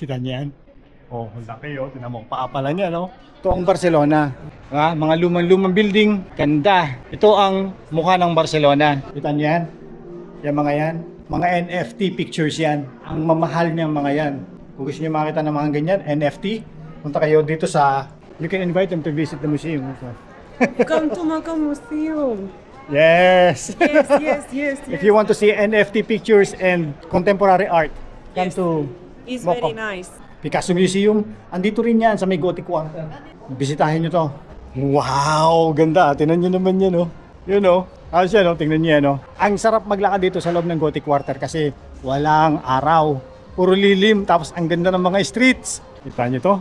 Kita niyan? Oh, laki oh. Tinan mo, paa pala niya, no? Ito ang Barcelona. Mga lumang-lumang building. Ganda. Ito ang mukha ng Barcelona. Kita niyan? Yung mga yan. Mga NFT pictures yan. Ang mamahal niyang mga yan. Kung gusto niyo makita ng mga ganyan, NFT, punta kayo dito sa... You can invite them to visit the museum. Come to Macau Museum. Yes! Yes. If you want to see NFT pictures and contemporary art, come Yes. to It's Macau. very nice. Picasso Museum. Andito rin yan sa may Gothic Quarter. Bisitahin nyo to. Wow! Ganda. Tingnan nyo naman yan, oh. Yun, oh. Ayos yan, oh. Tingnan nyo yan, oh. Ang sarap maglakad dito sa loob ng Gothic Quarter kasi walang araw. Puro lilim. Tapos ang ganda ng mga streets. Kita nyo to?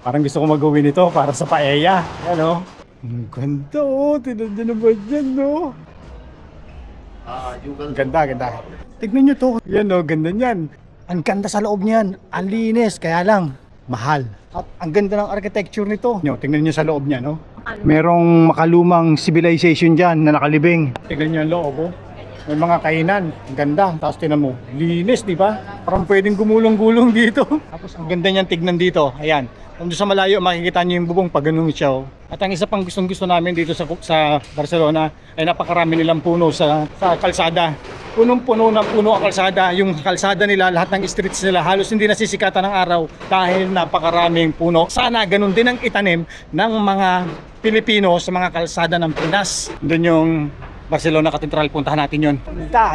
Parang gusto ko mag-gawin ito para sa paella. Yan, oh. Ang ganda, oh. Tingnan nyo naman yan, no? Ganda. Tignan nyo to. Yan, oh. Ganda niyan. Ang ganda sa loob niyan. Ang linis. Kaya lang, mahal. At ang ganda ng architecture nito. Tingnan nyo sa loob niya, no? Merong makalumang civilization dyan na nakalibing. Tignan nyo ang loob, oh. May mga kainan. Ang ganda. Tapos tingnan mo. Linis, di ba? Parang pwedeng gumulong-gulong dito. Tapos ang ganda niyan tignan dito. Ayan. Kung doon sa malayo, makikita nyo yung bubong pag ganun siya, oh. At ang isa pang gustong-gusto namin dito sa Barcelona ay napakarami nilang puno sa kalsada. Punong-puno ng puno ang kalsada. Yung kalsada nila, lahat ng streets nila, halos hindi nasisikatan ng araw dahil napakaraming puno. Sana ganun din ang itanim ng mga Pilipino sa mga kalsada ng Pinas. Doon yung Barcelona Cathedral, puntahan natin yun.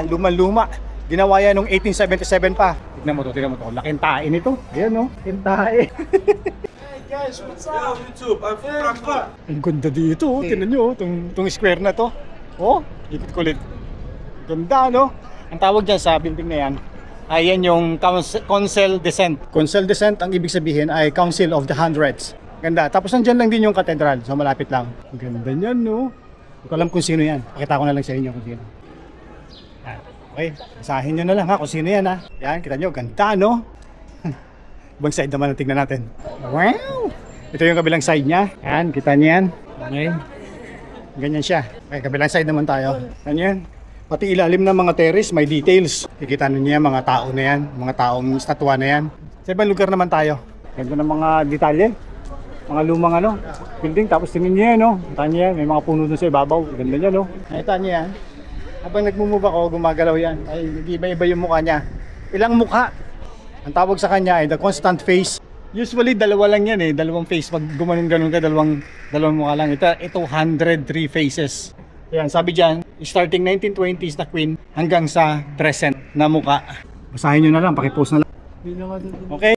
Luma-luma. Ginawa yan noong 1877 pa. Tignan mo to. Laking tae nito. Ayan, no? Laking tae. Guys, what's up? YouTube, I'm from Frankfurt. Ang ganda dito, oh. Tingnan nyo, itong square na to. Oh, ikot kulit. Ganda, no? Ang tawag dyan sa building na yan, ay yan yung Council Descent. Council Descent, ang ibig sabihin ay Council of the Hundreds. Ganda. Tapos nandyan lang din yung cathedral, so malapit lang. Ang ganda niyan, no? Hindi ko alam kung sino yan. Pakita ko na lang sa inyo kung sino. Okay, basahin nyo na lang ha kung sino yan ha. Yan, kita nyo, ganda, no? Ibang side naman ang tignan natin. Wow! Ito yung kabilang side niya. Yan, kita niyo yan. Okay. Ganyan siya. Okay, kabilang side naman tayo. Ganyan. Pati ilalim ng mga terrace, may details. Kikita niyo yan, mga tao na yan. Mga taong statwa na yan. Sa ibang lugar naman tayo. Ganda ng mga detalye. Mga lumang building. Tapos tingin niyo yan, no? Kita niyo yan. May mga puno doon sa ibabaw. Ganda niya, no? Nakita niyo yan. Habang nagmumove ako, gumagalaw yan. Ay, iba-iba yung mukha niya. Ilang mukha? Ang tawag sa kanya ay the constant face. Usually dalawa lang yan dalawang face. Pag gumanon-ganon ka, dalawang mukha lang. Ito 103 faces. Ayan, sabi dyan, starting 1920s na Queen hanggang sa present na mukha. Basahin nyo na lang, pakipost na lang. Okay.